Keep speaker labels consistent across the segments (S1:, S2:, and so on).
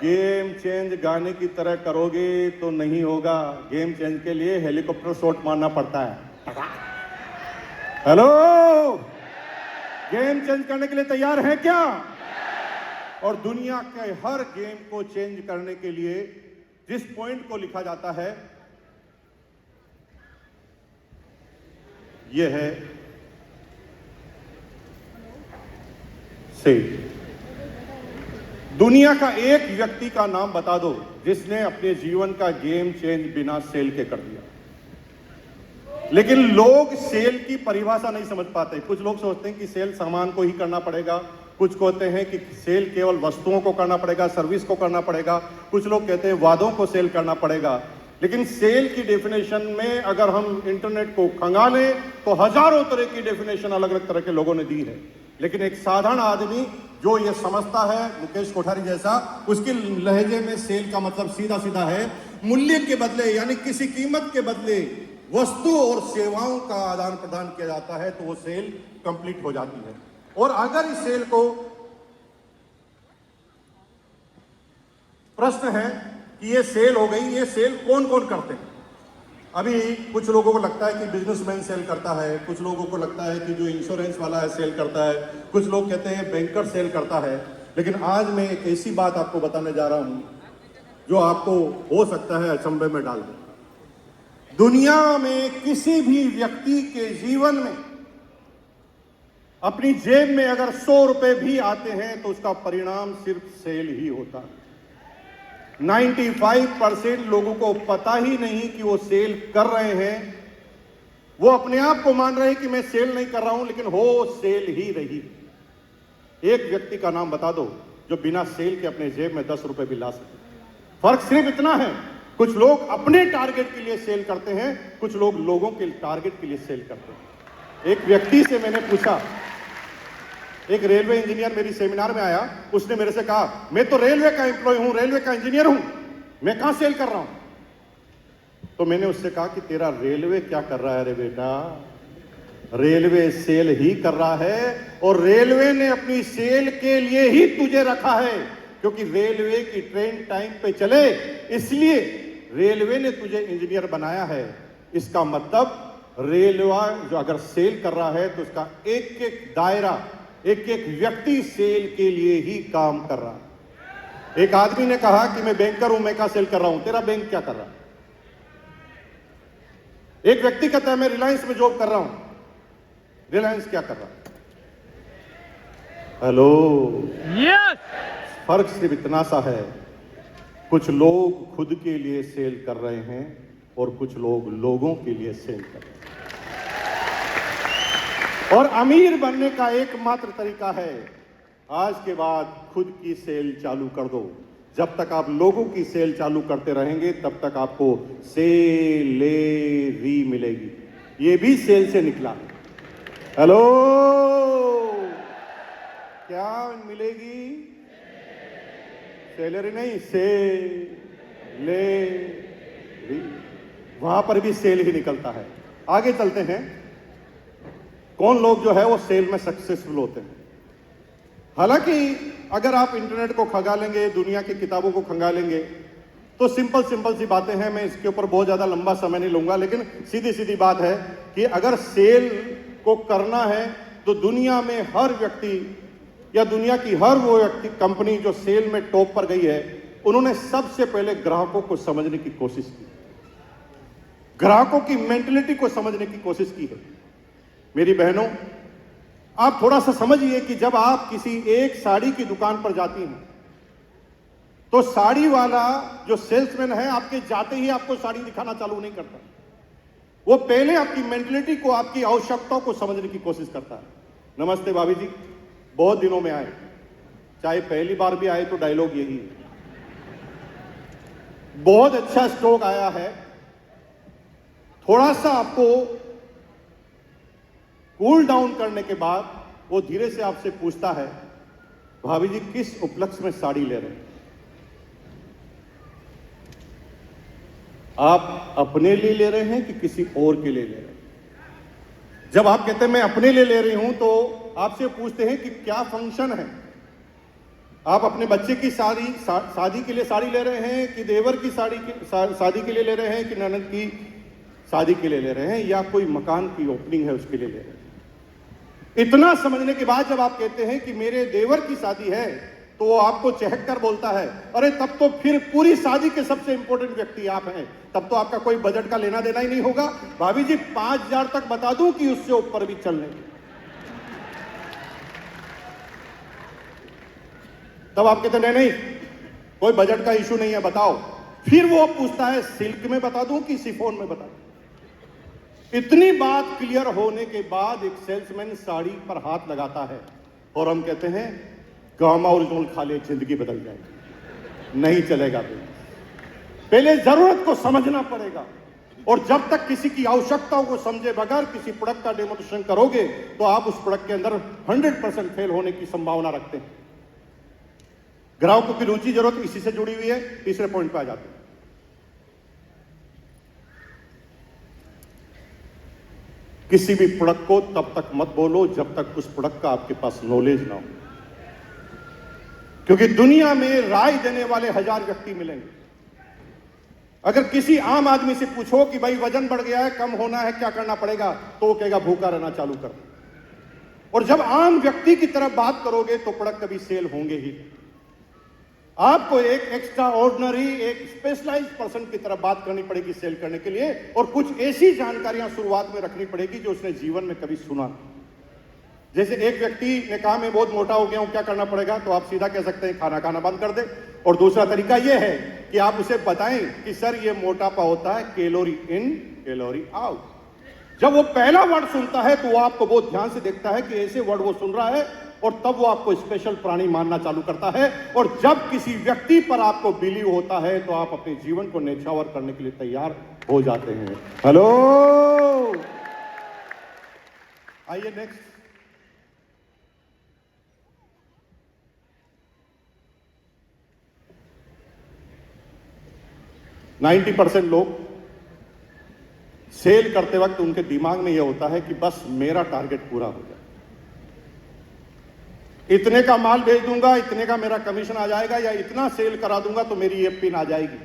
S1: Game change गाने की तरह करोगे तो नहीं होगा। गेम चेंज के लिए हेलीकॉप्टर शॉट मारना पड़ता है। हेलो, गेम चेंज करने के लिए तैयार हैं क्या? और दुनिया के हर गेम को चेंज करने के लिए जिस पॉइंट को लिखा जाता है यह है सेल। दुनिया का एक व्यक्ति का नाम बता दो जिसने अपने जीवन का गेम चेंज बिना सेल के कर दिया। लेकिन लोग सेल की परिभाषा नहीं समझ पाते। कुछ लोग सोचते हैं कि सेल सामान को ही करना पड़ेगा, कुछ कहते हैं कि सेल केवल वस्तुओं को करना पड़ेगा, सर्विस को करना पड़ेगा, कुछ लोग कहते हैं वादों को सेल करना पड़ेगा। लेकिन सेल की डेफिनेशन में अगर हम इंटरनेट को खंगालें तो हजारों तरह की डेफिनेशन अलग अलग तरह के लोगों ने दी है। लेकिन एक साधारण आदमी जो ये समझता है, मुकेश कोठारी जैसा, उसके लहजे में सेल का मतलब सीधा सीधा है मूल्य के बदले, यानी किसी कीमत के बदले वस्तु और सेवाओं का आदान प्रदान किया जाता है तो वो सेल कंप्लीट हो जाती है। और अगर इस सेल को, प्रश्न है कि ये सेल हो गई, ये सेल कौन कौन करते हैं? अभी कुछ लोगों को लगता है कि बिजनेसमैन सेल करता है, कुछ लोगों को लगता है कि जो इंश्योरेंस वाला है सेल करता है, कुछ लोग कहते हैं बैंकर सेल करता है। लेकिन आज मैं एक ऐसी बात आपको बताने जा रहा हूं जो आपको हो सकता है अचंभे में डाल दे। दुनिया में किसी भी व्यक्ति के जीवन में अपनी जेब में अगर 100 रुपए भी आते हैं तो उसका परिणाम सिर्फ सेल ही होता है। 95% लोगों को पता ही नहीं कि वो सेल कर रहे हैं। वो अपने आप को मान रहे हैं कि मैं सेल नहीं कर रहा हूं, लेकिन हो सेल ही रही। एक व्यक्ति का नाम बता दो जो बिना सेल के अपने जेब में 10 रुपए भी ला सके। फर्क सिर्फ इतना है, कुछ लोग अपने टारगेट के लिए सेल करते हैं, कुछ लोग लोगों के टारगेट के लिए सेल करते हैं। एक व्यक्ति से मैंने पूछा, एक रेलवे इंजीनियर मेरी सेमिनार में आया, उसने मेरे से कहा मैं तो रेलवे का एम्प्लॉय हूं, रेलवे का इंजीनियर हूं, मैं कहां सेल कर रहा हूं? तो मैंने उससे कहा कि तेरा रेलवे क्या कर रहा है रे बेटा? रेलवे सेल ही कर रहा है, और रेलवे ने अपनी सेल के लिए ही तुझे रखा है, क्योंकि रेलवे की ट्रेन टाइम पे चले इसलिए रेलवे ने तुझे इंजीनियर बनाया है। इसका मतलब रेलवे जो अगर सेल कर रहा है तो उसका एक एक दायरा, एक एक व्यक्ति सेल के लिए ही काम कर रहा है। एक आदमी ने कहा कि मैं बैंकर हूं, मैं क्या सेल कर रहा हूं? तेरा बैंक क्या कर रहा है? एक व्यक्ति कहता है मैं रिलायंस में जॉब कर रहा हूं, रिलायंस क्या कर रहा है? हेलो,
S2: यस,
S1: फर्क सिर्फ इतना सा है, कुछ लोग खुद के लिए सेल कर रहे हैं और कुछ लोग लोगों के लिए सेल कर रहे हैं। और अमीर बनने का एकमात्र तरीका है आज के बाद खुद की सेल चालू कर दो। जब तक आप लोगों की सेल चालू करते रहेंगे तब तक आपको सेलेरी मिलेगी। ये भी सेल से निकला। हेलो, क्या मिलेगी? सैलरी नहीं, सेलेरी। वहां पर भी सेल ही निकलता है। आगे चलते हैं। कौन लोग जो है वो सेल में सक्सेसफुल होते हैं? हालांकि अगर आप इंटरनेट को खंगालेंगे, दुनिया की किताबों को खंगालेंगे तो सिंपल सी बातें हैं। मैं इसके ऊपर बहुत ज्यादा लंबा समय नहीं लूंगा, लेकिन सीधी सीधी बात है कि अगर सेल को करना है तो दुनिया में हर व्यक्ति या दुनिया की हर वो व्यक्ति, कंपनी जो सेल में टॉप पर गई है, उन्होंने सबसे पहले ग्राहकों को समझने की कोशिश की, ग्राहकों की मेंटलिटी को समझने की कोशिश की है। मेरी बहनों, आप थोड़ा सा समझिए कि जब आप किसी एक साड़ी की दुकान पर जाती हैं तो साड़ी वाला जो सेल्समैन है आपके जाते ही आपको साड़ी दिखाना चालू नहीं करता। वो पहले आपकी मेंटलिटी को, आपकी आवश्यकताओं को समझने की कोशिश करता है। नमस्ते भाभी जी, बहुत दिनों में आए, चाहे पहली बार भी आए तो डायलॉग यही है, बहुत अच्छा स्टॉक आया है। थोड़ा सा आपको कूल डाउन करने के बाद वो धीरे से आपसे पूछता है, भाभी जी किस उपलक्ष्य में साड़ी ले रहे हैं? आप अपने लिए ले रहे हैं कि किसी और के लिए ले रहे हैं? जब आप कहते हैं मैं अपने लिए ले रही हूं तो आपसे पूछते हैं कि क्या फंक्शन है। आप अपने बच्चे की शादी के लिए साड़ी ले रहे हैं, कि देवर की शादी के लिए ले रहे हैं, कि ननद की शादी के लिए ले रहे हैं, या कोई मकान की ओपनिंग है उसके लिए ले रहे हैं। इतना समझने के बाद जब आप कहते हैं कि मेरे देवर की शादी है, तो वो आपको चहक कर बोलता है, अरे तब तो फिर पूरी शादी के सबसे इंपॉर्टेंट व्यक्ति आप हैं, तब तो आपका कोई बजट का लेना देना ही नहीं होगा। भाभी जी 5,000 तक बता दूं कि उससे ऊपर भी चल लेंगे। तब आप कहते नहीं कोई बजट का इशू नहीं है, बताओ। फिर वो पूछता है सिल्क में बता दूं कि शिफॉन में बता दूं। इतनी बात क्लियर होने के बाद एक सेल्समैन साड़ी पर हाथ लगाता है और हम कहते हैं गामा ओरिजिनल खा ले, जिंदगी बदल जाएगी। नहीं चलेगा। पहले जरूरत को समझना पड़ेगा, और जब तक किसी की आवश्यकताओं को समझे बगैर किसी प्रोडक्ट का डेमोन्स्ट्रेशन करोगे तो आप उस प्रोडक्ट के अंदर 100% फेल होने की संभावना रखते हैं। ग्राहकों की रुचि जरूरत इसी से जुड़ी हुई है। तीसरे पॉइंट पे आ जाते हैं। किसी भी प्रोडक्ट को तब तक मत बोलो जब तक उस प्रोडक्ट का आपके पास नॉलेज ना हो, क्योंकि दुनिया में राय देने वाले 1000 व्यक्ति मिलेंगे। अगर किसी आम आदमी से पूछो कि भाई वजन बढ़ गया है, कम होना है, क्या करना पड़ेगा, तो वो कहेगा भूखा रहना चालू कर। और जब आम व्यक्ति की तरफ बात करोगे तो प्रोडक्ट कभी सेल होंगे ही। आपको एक एक्स्ट्रा ऑर्डिनरी, एक स्पेशलाइज्ड पर्सन की तरफ बात करनी पड़ेगी सेल करने के लिए, और कुछ ऐसी जानकारियां शुरुआत में रखनी पड़ेगी जो उसने जीवन में कभी सुना। जैसे एक व्यक्ति ने कहा मैं बहुत मोटा हो गया हूं, क्या करना पड़ेगा, तो आप सीधा कह सकते हैं खाना खाना बंद कर दे। और दूसरा तरीका यह है कि आप उसे बताएं कि सर ये मोटापा होता है कैलोरी इन कैलोरी आउट। जब वो पहला वर्ड सुनता है तो वो आपको बहुत ध्यान से देखता है कि ऐसे वर्ड वो सुन रहा है, और तब वो आपको स्पेशल प्राणी मानना चालू करता है। और जब किसी व्यक्ति पर आपको बिलीव होता है तो आप अपने जीवन को न्यौछावर करने के लिए तैयार हो जाते हैं। हेलो, आइए नेक्स्ट। नाइन्टी 90% लोग सेल करते वक्त उनके दिमाग में यह होता है कि बस मेरा टारगेट पूरा हो जाए, इतने का माल भेज दूंगा, इतने का मेरा कमीशन आ जाएगा, या इतना सेल करा दूंगा तो मेरी ये पिन आ जाएगी।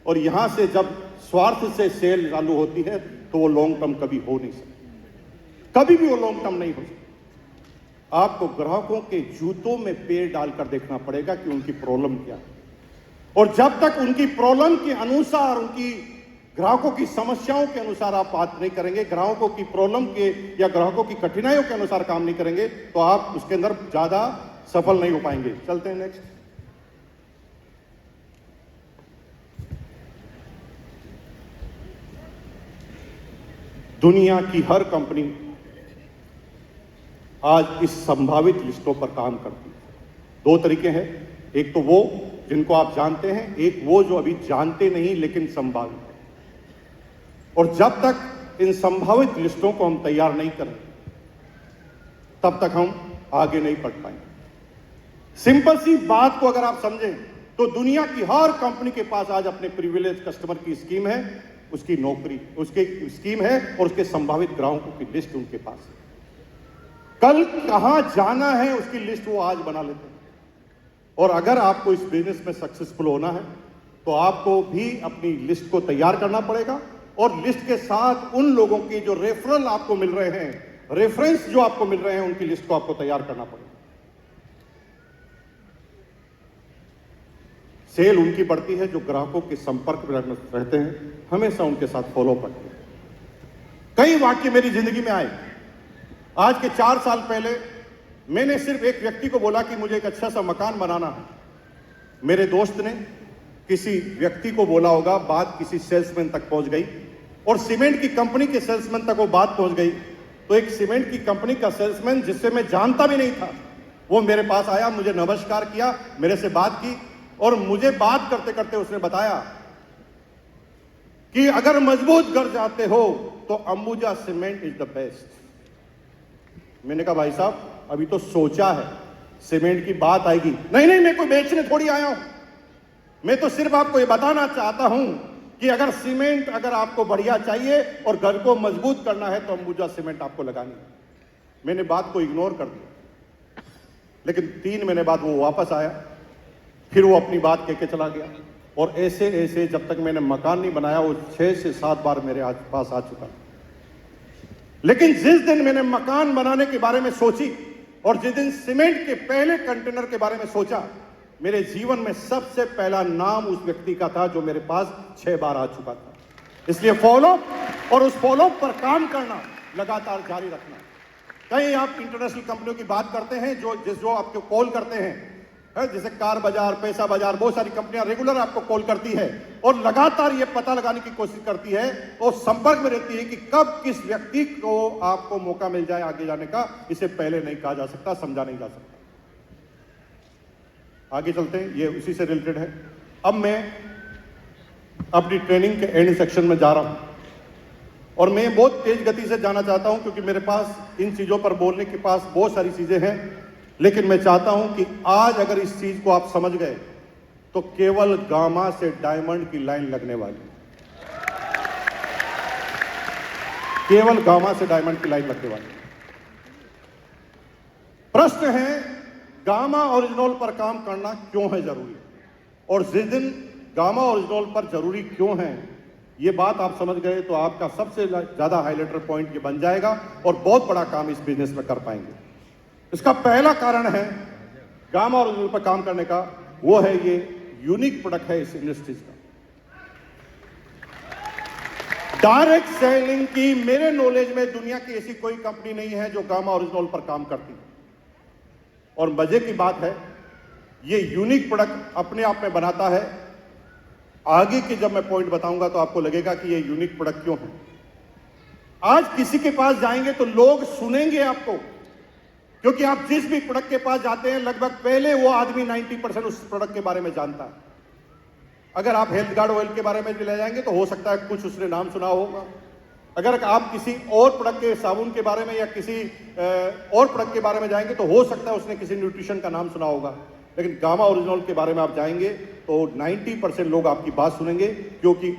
S1: और यहां से जब स्वार्थ से सेल चालू होती है तो वो लॉन्ग टर्म कभी हो नहीं सकती, कभी भी वो लॉन्ग टर्म नहीं हो सकती। आपको ग्राहकों के जूतों में पैर डालकर देखना पड़ेगा कि उनकी प्रॉब्लम क्या है, और जब तक उनकी प्रॉब्लम के अनुसार, उनकी ग्राहकों की समस्याओं के अनुसार आप बात नहीं करेंगे, ग्राहकों की प्रॉब्लम के या ग्राहकों की कठिनाइयों के अनुसार काम नहीं करेंगे, तो आप उसके अंदर ज्यादा सफल नहीं हो पाएंगे। चलते हैं नेक्स्ट। दुनिया की हर कंपनी आज इस संभावित लिस्टों पर काम करती है। 2 तरीके हैं, एक तो वो जिनको आप जानते हैं, एक वो जो अभी जानते नहीं लेकिन संभावित है। और जब तक इन संभावित लिस्टों को हम तैयार नहीं करें तब तक हम आगे नहीं बढ़ पाएंगे। सिंपल सी बात को अगर आप समझें तो दुनिया की हर कंपनी के पास आज अपने प्रिविलेज कस्टमर की स्कीम है, उसकी नौकरी, उसकी स्कीम है, और उसके संभावित ग्राहकों की लिस्ट उनके पास है। कल कहां जाना है उसकी लिस्ट वो आज बना लेते हैं। और अगर आपको इस बिजनेस में सक्सेसफुल होना है तो आपको भी अपनी लिस्ट को तैयार करना पड़ेगा, और लिस्ट के साथ उन लोगों की जो रेफरल आपको मिल रहे हैं, रेफरेंस जो आपको मिल रहे हैं, उनकी लिस्ट को आपको तैयार करना पड़ेगा। सेल उनकी बढ़ती है जो ग्राहकों के संपर्क में रहते हैं, हमेशा उनके साथ फॉलो करते हैं। कई वाक्य मेरी जिंदगी में आए। आज के 4 साल पहले मैंने सिर्फ एक व्यक्ति को बोला कि मुझे एक अच्छा सा मकान बनाना है। मेरे दोस्त ने किसी व्यक्ति को बोला होगा, बात किसी सेल्समैन तक पहुंच गई, और सीमेंट की कंपनी के सेल्समैन तक वो बात पहुंच गई। तो एक सीमेंट की कंपनी का सेल्समैन जिससे मैं जानता भी नहीं था, वो मेरे पास आया, मुझे नमस्कार किया, मेरे से बात की, और मुझे बात करते करते उसने बताया कि अगर मजबूत घर चाहते हो तो Ambuja cement is the best. मैंने कहा भाई साहब अभी तो सोचा है, सीमेंट की बात आएगी। नहीं नहीं, मैं कोई बेचने थोड़ी आया हूं, मैं तो सिर्फ आपको ये बताना चाहता हूं कि अगर सीमेंट अगर आपको बढ़िया चाहिए और घर को मजबूत करना है तो अंबुजा सीमेंट आपको लगानी है। मैंने बात को इग्नोर कर दिया। लेकिन 3 महीने बाद वो वापस आया, फिर वो अपनी बात कह के चला गया। और ऐसे ऐसे जब तक मैंने मकान नहीं बनाया वो 6 से 7 बार मेरे पास आ चुका। लेकिन जिस दिन मैंने मकान बनाने के बारे में सोची और जिस दिन सीमेंट के पहले कंटेनर के बारे में सोचा, मेरे जीवन में सबसे पहला नाम उस व्यक्ति का था जो मेरे पास 6 बार आ चुका था। इसलिए फॉलो और उस फॉलो पर काम करना, लगातार जारी रखना। कई आप इंटरनेशनल कंपनियों की बात करते हैं जो आपको कॉल करते हैं, जैसे कार बाजार, पैसा बाजार, बहुत सारी कंपनियां रेगुलर आपको कॉल करती है और लगातार ये पता लगाने की कोशिश करती है और संपर्क में रहती है कि कब किस व्यक्ति को आपको मौका मिल जाए आगे जाने का। इसे पहले नहीं कहा जा सकता, समझा नहीं जा सकता। आगे चलते हैं, ये उसी से रिलेटेड है। अब मैं अपनी ट्रेनिंग के एंड सेक्शन में जा रहा हूं और मैं बहुत तेज गति से जाना चाहता हूं क्योंकि मेरे पास इन चीजों पर बोलने के पास बहुत सारी चीजें हैं। लेकिन मैं चाहता हूं कि आज अगर इस चीज को आप समझ गए तो केवल गामा से डायमंड की लाइन लगने वाली, केवल गामा से डायमंड की लाइन लगने वाली। प्रश्न है, गामा ओरिजिनल पर काम करना क्यों है जरूरी, और जिस दिन गामा ओरिजिनल पर जरूरी क्यों है ये बात आप समझ गए तो आपका सबसे ज्यादा हाइलाइटर पॉइंट ये बन जाएगा और बहुत बड़ा काम इस बिजनेस में कर पाएंगे। इसका पहला कारण है गामा ओरिजिनल पर काम करने का, वो है ये यूनिक प्रोडक्ट है इस इंडस्ट्रीज का। डायरेक्ट सेलिंग की मेरे नॉलेज में दुनिया की ऐसी कोई कंपनी नहीं है जो गामा ओरिजिनल पर काम करती है। और मजे की बात है, ये यूनिक प्रोडक्ट अपने आप में बनाता है। आगे के जब मैं पॉइंट बताऊंगा तो आपको लगेगा कि ये यूनिक प्रोडक्ट क्यों है। आज किसी के पास जाएंगे तो लोग सुनेंगे आपको, क्योंकि आप जिस भी प्रोडक्ट के पास जाते हैं लगभग पहले वो आदमी 90% उस प्रोडक्ट के बारे में जानता है। अगर आप हेल्थ गार्ड ऑयल के बारे में ले जाएंगे तो हो सकता है कुछ उसने नाम सुना होगा। अगर आप किसी और प्रोडक्ट के साबुन के बारे में या किसी और प्रोडक्ट के बारे में जाएंगे तो हो सकता है उसने किसी न्यूट्रिशन का नाम सुना होगा। लेकिन गामा ओरिजिनल के बारे में आप जाएंगे तो 90% लोग आपकी बात सुनेंगे, क्योंकि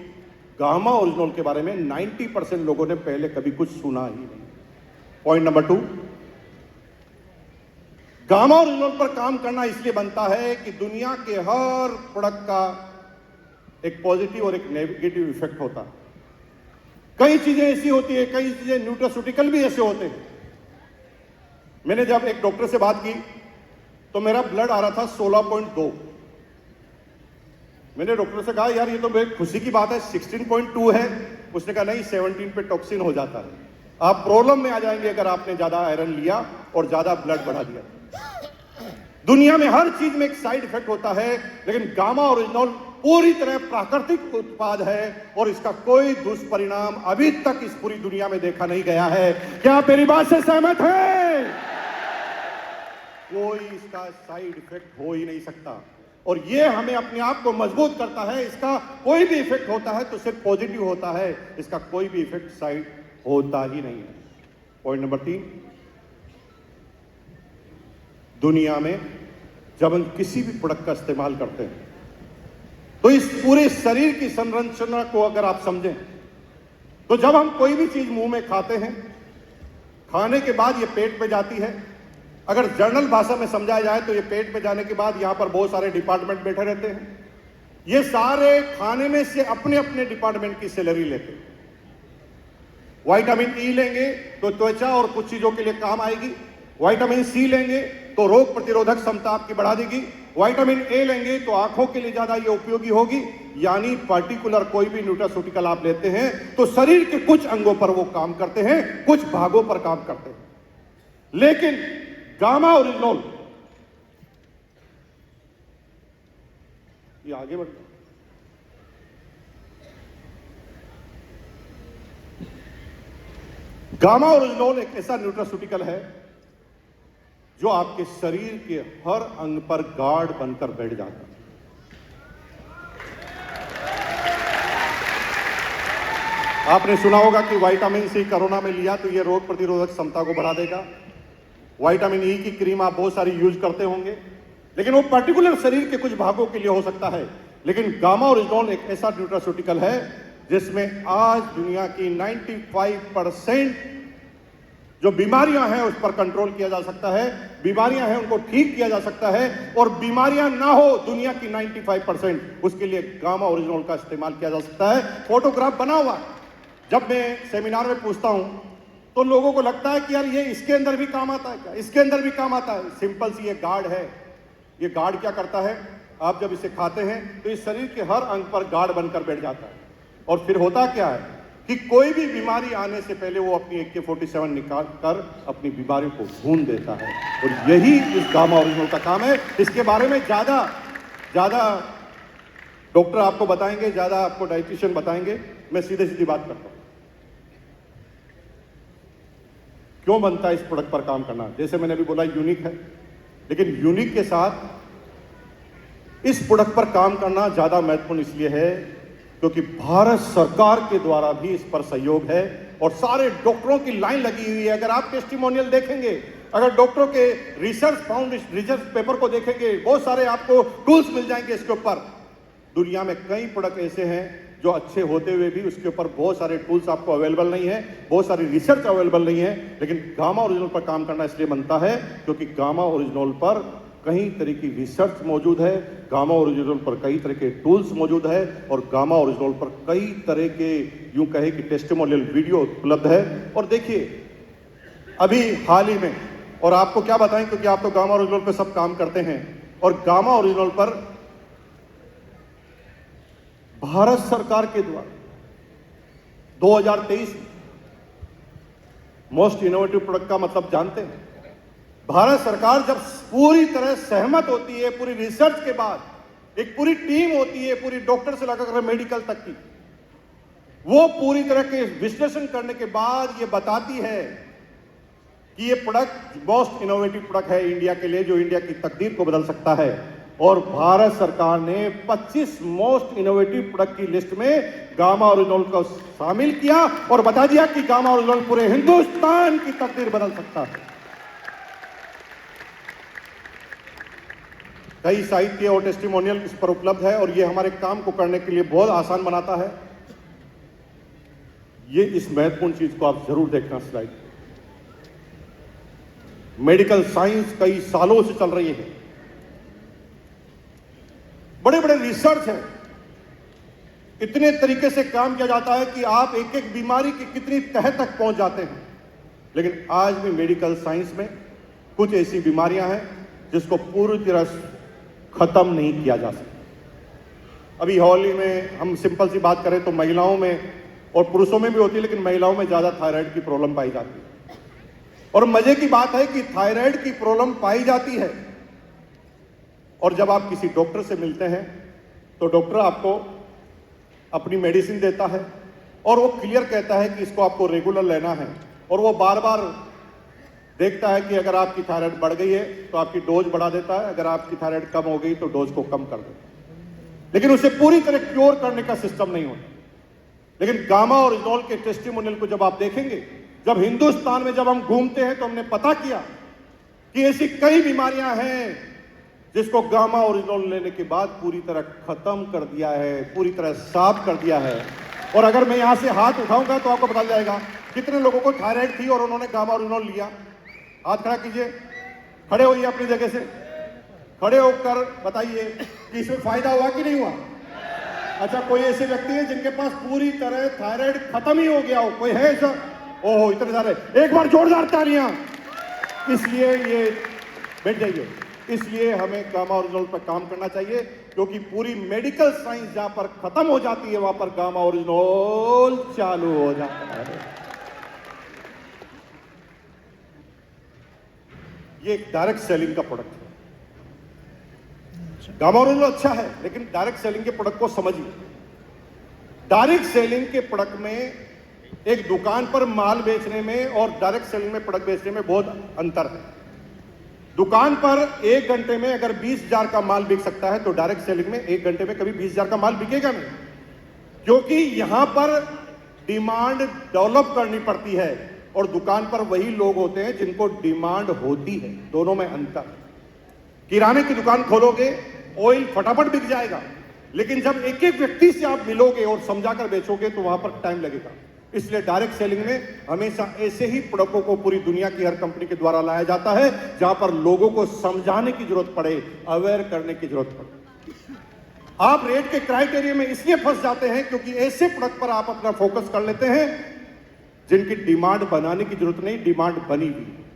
S1: गामा ओरिजिनल के बारे में 90% लोगों ने पहले कभी कुछ सुना ही नहीं। पॉइंट नंबर 2, गामा ओरिजिनल पर काम करना इसलिए बनता है कि दुनिया के हर प्रोडक्ट का एक पॉजिटिव और एक नेगेटिव इफेक्ट होता है। कई चीजें ऐसी होती है, कई चीजें न्यूट्रास्यूटिकल भी ऐसे होते हैं। मैंने जब एक डॉक्टर से बात की तो मेरा ब्लड आ रहा था 16.2। मैंने डॉक्टर से कहा यार ये तो मेरी खुशी की बात है, 16.2 है। उसने कहा नहीं, 17 पे टॉक्सिन हो जाता है, आप प्रॉब्लम में आ जाएंगे अगर आपने ज्यादा आयरन लिया और ज्यादा ब्लड बढ़ा दिया। दुनिया में हर चीज में एक साइड इफेक्ट होता है, लेकिन गामा ओरिजिनल पूरी तरह प्राकृतिक उत्पाद है और इसका कोई दुष्परिणाम अभी तक इस पूरी दुनिया में देखा नहीं गया है। क्या आप मेरी बात से सहमत हैं? कोई इसका साइड इफेक्ट हो ही नहीं सकता और ये हमें अपने आप को मजबूत करता है। इसका कोई भी इफेक्ट होता है तो सिर्फ पॉजिटिव होता है, इसका कोई भी इफेक्ट साइड होता ही नहीं है। पॉइंट नंबर 3, दुनिया में जब हम किसी भी प्रोडक्ट का इस्तेमाल करते हैं तो इस पूरे शरीर की संरचना को अगर आप समझें तो जब हम कोई भी चीज मुंह में खाते हैं, खाने के बाद ये पेट में जाती है। अगर जर्नल भाषा में समझाया जाए तो ये पेट में जाने के बाद यहां पर बहुत सारे डिपार्टमेंट बैठे रहते हैं। ये सारे खाने में से अपने अपने डिपार्टमेंट की सैलरी लेते हैं। विटामिन ई लेंगे तो त्वचा और कुछ चीजों के लिए काम आएगी। विटामिन सी लेंगे तो रोग प्रतिरोधक क्षमता आपकी बढ़ा देगी। विटामिन ए लेंगे तो आंखों के लिए ज्यादा ये उपयोगी होगी। यानी पर्टिकुलर कोई भी न्यूट्रास्यूटिकल आप लेते हैं तो शरीर के कुछ अंगों पर वो काम करते हैं, कुछ भागों पर काम करते हैं। लेकिन गामा ओरिजिनल ये आगे बढ़ गया। गामा ओरिजिनल एक ऐसा न्यूट्रास्यूटिकल है जो आपके शरीर के हर अंग पर गार्ड बनकर बैठ जाता है। आपने सुना होगा कि विटामिन सी कोरोना में लिया तो ये रोग प्रतिरोधक क्षमता को बढ़ा देगा। विटामिन ई की क्रीम आप बहुत सारी यूज करते होंगे, लेकिन वो पर्टिकुलर शरीर के कुछ भागों के लिए हो सकता है। लेकिन गामा ओरिजिनल एक ऐसा न्यूट्रास्यूटिकल है जिसमें आज दुनिया की 95% जो बीमारियां हैं उस पर कंट्रोल किया जा सकता है, बीमारियां हैं उनको ठीक किया जा सकता है, और बीमारियां ना हो दुनिया की 95%, उसके लिए गामा ओरिजिनोल का इस्तेमाल किया जा सकता है। फोटोग्राफ बना हुआ। जब मैं सेमिनार में पूछता हूं तो लोगों को लगता है कि यार ये इसके अंदर भी काम आता है क्या, इसके अंदर भी काम आता है। सिंपल सी ये गार्ड है। ये गार्ड क्या करता है, आप जब इसे खाते हैं तो इस शरीर के हर अंग पर गार्ड बनकर बैठ जाता है, और फिर होता क्या है कि कोई भी बीमारी आने से पहले वो अपनी AK-47 निकाल कर अपनी बीमारी को ढूंढ देता है, और यही इस गामा ओरिजिनल का काम है। इसके बारे में ज्यादा डॉक्टर आपको बताएंगे, ज्यादा आपको डाइटिशियन बताएंगे। मैं सीधे सीधी बात करता हूं, क्यों बनता है इस प्रोडक्ट पर काम करना। जैसे मैंने अभी बोला यूनिक है, लेकिन यूनिक के साथ इस प्रोडक्ट पर काम करना ज्यादा महत्वपूर्ण इसलिए है क्योंकि भारत सरकार के द्वारा भी इस पर सहयोग है, और सारे डॉक्टरों की लाइन लगी हुई है। अगर आप टेस्टिमोनियल देखेंगे, अगर डॉक्टरों के रिसर्च पेपर को देखेंगे, बहुत सारे आपको टूल्स मिल जाएंगे इसके ऊपर। दुनिया में कई प्रोडक्ट ऐसे हैं जो अच्छे होते हुए भी उसके ऊपर बहुत सारे टूल्स आपको अवेलेबल नहीं है, बहुत सारी रिसर्च अवेलेबल नहीं है। लेकिन गामा ओरिजिनल पर काम करना इसलिए बनता है क्योंकि गामा ओरिजिनल पर कई तरह की रिसर्च मौजूद है, गामा ओरिजिनल पर कई तरह के टूल्स मौजूद है, और गामा ओरिजिनल पर कई तरह के यूं कहे कि टेस्टिमोनियल वीडियो उपलब्ध है। और देखिए अभी हाल ही में, और आपको क्या बताएं क्योंकि आप तो गामा ओरिजिनल पर सब काम करते हैं, और गामा ओरिजिनल पर भारत सरकार के द्वारा 2023 मोस्ट इनोवेटिव प्रोडक्ट का मतलब जानते हैं। भारत सरकार जब पूरी तरह सहमत होती है, पूरी रिसर्च के बाद एक पूरी टीम होती है, पूरी डॉक्टर से लगाकर मेडिकल तक की, वो पूरी तरह के विश्लेषण करने के बाद ये बताती है कि ये प्रोडक्ट मोस्ट इनोवेटिव प्रोडक्ट है इंडिया के लिए, जो इंडिया की तकदीर को बदल सकता है। और भारत सरकार ने 25 मोस्ट इनोवेटिव प्रोडक्ट की लिस्ट में गामा ओरिजिनल को शामिल किया और बता दिया कि गामा ओरिजिनल पूरे हिंदुस्तान की तकदीर बदल सकता है। कई साहित्य और टेस्टिमोनियल इस पर उपलब्ध है, और ये हमारे काम को करने के लिए बहुत आसान बनाता है। ये इस महत्वपूर्ण चीज को आप जरूर देखना। स्लाइड, मेडिकल साइंस कई सालों से चल रही है, बड़े बड़े रिसर्च है, इतने तरीके से काम किया जाता है कि आप एक एक बीमारी की कितनी तह तक पहुंच जाते हैं। लेकिन आज भी मेडिकल साइंस में कुछ ऐसी बीमारियां हैं जिसको पूरी तरह खत्म नहीं किया जा सकता। अभी हाल ही में हम सिंपल सी बात करें तो महिलाओं में और पुरुषों में भी होती है, लेकिन महिलाओं में ज्यादा थायराइड की प्रॉब्लम पाई जाती है। और मजे की बात है कि थायराइड की प्रॉब्लम पाई जाती है, और जब आप किसी डॉक्टर से मिलते हैं तो डॉक्टर आपको अपनी मेडिसिन देता है, और वो क्लियर कहता है कि इसको आपको रेगुलर लेना है, और वो बार बार देखता है कि अगर आपकी थायराइड बढ़ गई है तो आपकी डोज बढ़ा देता है, अगर आपकी थायराइड कम हो गई तो डोज को कम कर देता है, लेकिन उसे पूरी तरह क्योर करने का सिस्टम नहीं होता। लेकिन गामा ओरिजिनल के टेस्टिमोनियल को जब आप देखेंगे, जब हिंदुस्तान में जब हम घूमते हैं तो हमने पता किया कि ऐसी कई बीमारियां हैं जिसको गामा ओरिजिनल लेने के बाद पूरी तरह खत्म कर दिया है, पूरी तरह साफ कर दिया है। और अगर मैं यहां से हाथ उठाऊंगा तो आपको पता जाएगा कितने लोगों को थायराइड थी और उन्होंने गामा ओरिजिनल लिया। हाथ खड़ा कीजिए, खड़े होइए अपनी जगह से, खड़े होकर बताइए कि इसमें फायदा हुआ कि नहीं हुआ। अच्छा, कोई ऐसे व्यक्ति है जिनके पास पूरी तरह थायराइड खत्म ही हो गया हो? कोई है ऐसा? ओहो, इतने सारे, एक बार जोरदार तालियां। इसलिए ये बैठ जाइए, इसलिए हमें गामा ओरिजिनल पर काम करना चाहिए, क्योंकि पूरी मेडिकल साइंस जहां पर खत्म हो जाती है वहां पर गामा ओरिजिनल चालू हो जाता है। ये एक डायरेक्ट सेलिंग का प्रोडक्ट है। गामा ओरिजिनल अच्छा है, लेकिन डायरेक्ट सेलिंग के प्रोडक्ट को समझिए। डायरेक्ट सेलिंग के प्रोडक्ट में, एक दुकान पर माल बेचने में और डायरेक्ट सेलिंग में प्रोडक्ट बेचने में बहुत अंतर है। दुकान पर 1 घंटे में अगर 20,000 का माल बिक सकता है, तो डायरेक्ट सेलिंग में 1 घंटे में कभी 20,000 का माल बिकेगा नहीं, क्योंकि यहां पर डिमांड डेवलप करनी पड़ती है और दुकान पर वही लोग होते हैं जिनको डिमांड होती है। दोनों में अंतर। किराने की दुकान खोलोगे, ऑयल फटाफट बिक जाएगा, लेकिन जब एक एक व्यक्ति से आप मिलोगे और समझाकर बेचोगे तो वहां पर टाइम लगेगा। इसलिए डायरेक्ट सेलिंग में हमेशा ऐसे ही प्रोडक्टों को पूरी दुनिया की हर कंपनी के द्वारा लाया जाता है जहां पर लोगों को समझाने की जरूरत पड़े, अवेयर करने की जरूरत पड़े। आप रेट के क्राइटेरिया में इसलिए फंस जाते हैं क्योंकि ऐसे प्रोडक्ट पर आप अपना फोकस कर लेते हैं जिनकी डिमांड बनाने की जरूरत नहीं, डिमांड बनी हुई है।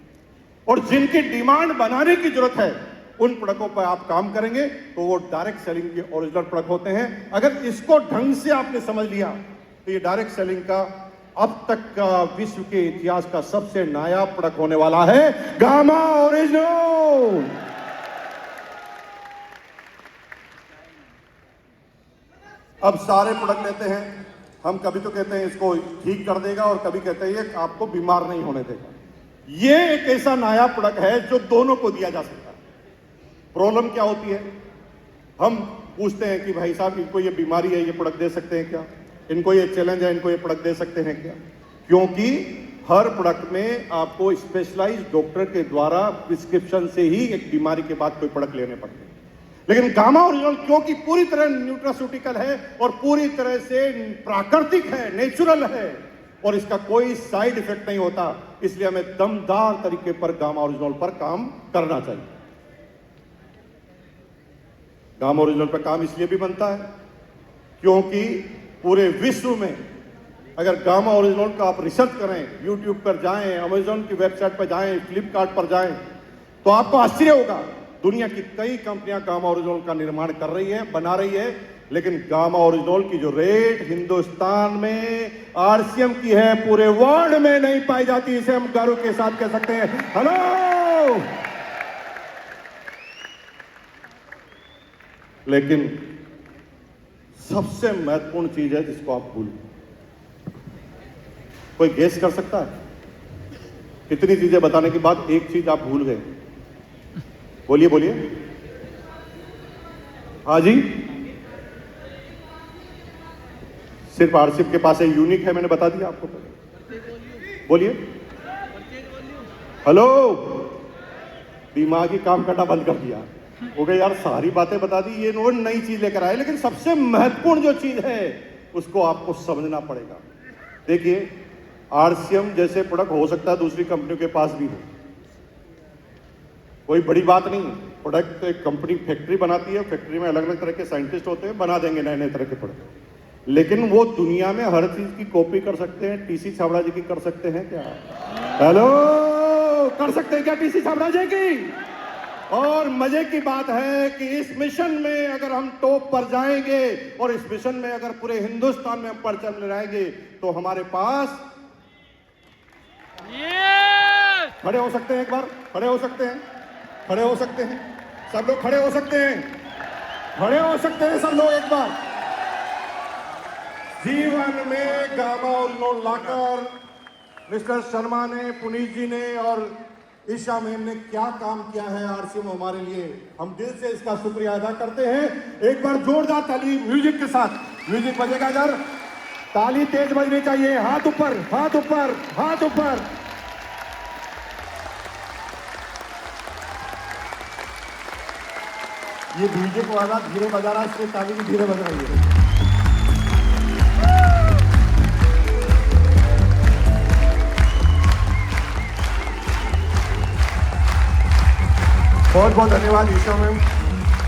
S1: और जिनकी डिमांड बनाने की जरूरत है उन प्रोडक्टों पर आप काम करेंगे तो वो डायरेक्ट सेलिंग के ओरिजिनल प्रोडक्ट होते हैं। अगर इसको ढंग से आपने समझ लिया तो ये डायरेक्ट सेलिंग का अब तक का विश्व के इतिहास का सबसे नायाब प्रोडक्ट होने वाला है गामा ओरिजिनल। अब सारे प्रोडक्ट लेते हैं हम, कभी तो कहते हैं इसको ठीक कर देगा और कभी कहते हैं ये आपको बीमार नहीं होने देगा। ये एक ऐसा नायाब प्रोडक्ट है जो दोनों को दिया जा सकता है। प्रॉब्लम क्या होती है, हम पूछते हैं कि भाई साहब इनको ये बीमारी है, ये प्रोडक्ट दे सकते हैं क्या, इनको ये चैलेंज है, इनको ये प्रोडक्ट दे सकते हैं क्या? क्योंकि हर प्रोडक्ट में आपको स्पेशलाइज्ड डॉक्टर के द्वारा प्रिस्क्रिप्शन से ही एक बीमारी के बाद कोई प्रोडक्ट लेने पड़ते हैं। लेकिन गामा ओरिजिनल क्योंकि पूरी तरह न्यूट्रास्यूटिकल है और पूरी तरह से प्राकृतिक है, नेचुरल है और इसका कोई साइड इफेक्ट नहीं होता, इसलिए हमें दमदार तरीके पर गामा ओरिजिनल पर काम करना चाहिए। गामा ओरिजिनल पर काम इसलिए भी बनता है क्योंकि पूरे विश्व में अगर गामा ओरिजिनल का आप रिसर्च करें, यूट्यूब पर जाएं, अमेजॉन की वेबसाइट पर जाएं, फ्लिपकार्ट पर जाएं, तो आपको आश्चर्य होगा दुनिया की कई कंपनियां गामा ओरिजिनल का निर्माण कर रही है, बना रही है, लेकिन गामा ओरिजिनल की जो रेट हिंदुस्तान में आरसीएम की है पूरे वर्ल्ड में नहीं पाई जाती। इसे हम गर्व के साथ कह सकते हैं। हेलो। लेकिन सबसे महत्वपूर्ण चीज है जिसको आप भूल, कोई गेस कर सकता है? कितनी चीजें बताने के बाद एक चीज आप भूल गए? बोलिए बोलिए। हाँ जी, सिर्फ आरसीएम के पास एक यूनिक है, मैंने बता दिया आपको। बोलिए। हेलो। दिमागी काम करना बंद कर दिया, हो गया यार, सारी बातें बता दी, ये नई चीज लेकर आए, लेकिन सबसे महत्वपूर्ण जो चीज है उसको आपको समझना पड़ेगा। देखिए, आरसीएम जैसे प्रोडक्ट हो सकता है दूसरी कंपनियों के पास भी हो, कोई बड़ी बात नहीं है। प्रोडक्ट एक कंपनी फैक्ट्री बनाती है, फैक्ट्री में अलग अलग तरह के साइंटिस्ट होते हैं, बना देंगे नए नए तरह के प्रोडक्ट, लेकिन वो दुनिया में हर चीज की कॉपी कर सकते हैं। टीसी छाबड़ा जी की कर सकते हैं क्या? हेलो, कर सकते हैं क्या टीसी छाबड़ा जी की? और मजे की बात है कि इस मिशन में अगर हम टॉप पर जाएंगे और इस मिशन में अगर पूरे हिंदुस्तान में हम परचम लहराएंगे तो हमारे पास खड़े हो सकते हैं। एक बार खड़े हो सकते हैं, खड़े हो सकते हैं सब लोग, खड़े हो सकते हैं, खड़े हो सकते हैं सब लोग। एक बार जीवन में गामा ओरिजिनल लाकर मिस्टर शर्मा ने, पुनीत जी ने और ईशा मैम ने क्या काम किया है आरसीएम हमारे लिए, हम दिल से इसका शुक्रिया अदा करते हैं। एक बार जोरदार ताली म्यूजिक के साथ। म्यूजिक बजेगा इधर, ताली तेज बजनी चाहिए। हाथ ऊपर, हाथ ऊपर, हाथ ऊपर। ये म्यूजिक वाला धीरे बजा रहा है, इसलिए ताली भी धीरे बज रही है। बहुत बहुत धन्यवाद ईशा मैम,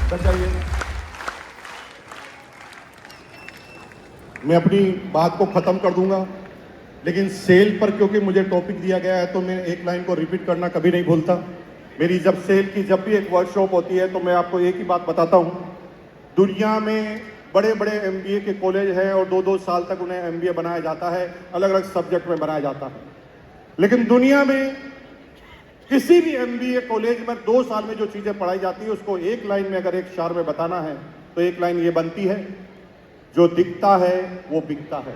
S1: बताइए। मैं अपनी बात को खत्म कर दूंगा, लेकिन सेल पर क्योंकि मुझे टॉपिक दिया गया है तो मैं एक लाइन को रिपीट करना कभी नहीं भूलता। मेरी जब सेल की जब भी एक वर्कशॉप होती है तो मैं आपको एक ही बात बताता हूँ। दुनिया में बड़े बड़े एमबीए के कॉलेज हैं और 2-2 साल तक उन्हें एमबीए बनाया जाता है, अलग अलग सब्जेक्ट में बनाया जाता है। लेकिन दुनिया में किसी भी एमबीए कॉलेज में 2 साल में जो चीजें पढ़ाई जाती है उसको एक लाइन में अगर एक शार में बताना है तो एक लाइन ये बनती है, जो दिखता है वो बिकता है।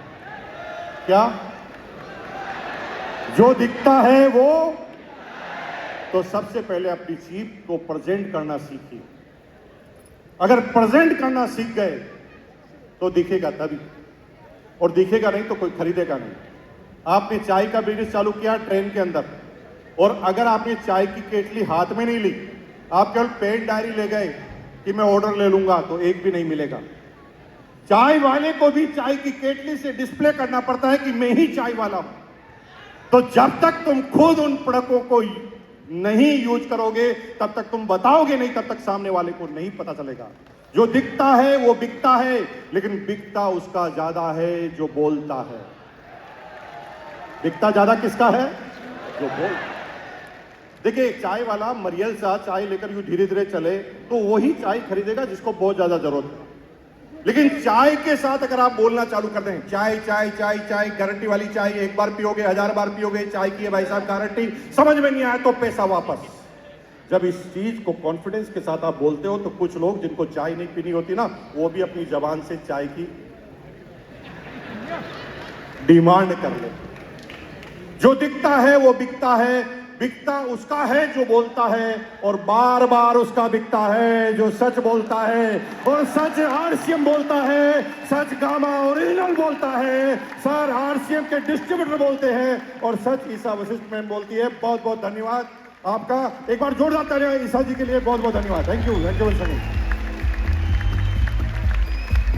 S1: क्या? जो दिखता है वो। तो सबसे पहले अपनी चीज को प्रेजेंट करना सीखिए। अगर प्रेजेंट करना सीख गए तो दिखेगा तभी, और दिखेगा नहीं तो कोई खरीदेगा नहीं। आपने चाय का बिजनेस चालू किया ट्रेन के अंदर, और अगर आपने चाय की केटली हाथ में नहीं ली, आप केवल पेन डायरी ले गए कि मैं ऑर्डर ले लूंगा, तो एक भी नहीं मिलेगा। चाय वाले को भी चाय की केटली से डिस्प्ले करना पड़ता है कि मैं ही चाय वाला हूं। तो जब तक तुम खुद उन प्रोडक्टों को नहीं यूज करोगे, तब तक तुम बताओगे नहीं, तब तक सामने वाले को नहीं पता चलेगा। जो दिखता है वो बिकता है, लेकिन बिकता उसका ज्यादा है जो बोलता है। बिकता ज्यादा किसका है? जो बोल। देखिए, चाय वाला मरियल सा चाय लेकर यूं धीरे धीरे चले तो वही चाय खरीदेगा जिसको बहुत ज्यादा जरूरत है। लेकिन चाय के साथ अगर आप बोलना चालू कर दें, चाय चाय चाय चाय, गारंटी वाली चाय, एक बार पियोगे 1000 बार पियोगे, चाय की है भाई साहब गारंटी, समझ में नहीं आया तो पैसा वापस। जब इस चीज को कॉन्फिडेंस के साथ आप बोलते हो तो कुछ लोग जिनको चाय नहीं पीनी होती ना, वो भी अपनी जबान से चाय की डिमांड कर ले। जो दिखता है वो बिकता है, बिकता उसका है जो बोलता है, और बार बार उसका बिकता है जो सच बोलता है। और सच आरसीएम बोलता है, सच गामा ओरिजिनल बोलता है, सर आरसीएम के डिस्ट्रीब्यूटर बोलते हैं, और सच ईसा वशिष्ठ मैम बोलती है। बहुत बहुत धन्यवाद आपका, एक बार जोरदार तालियां ईसा जी के लिए। बहुत बहुत धन्यवाद। Thank you sir.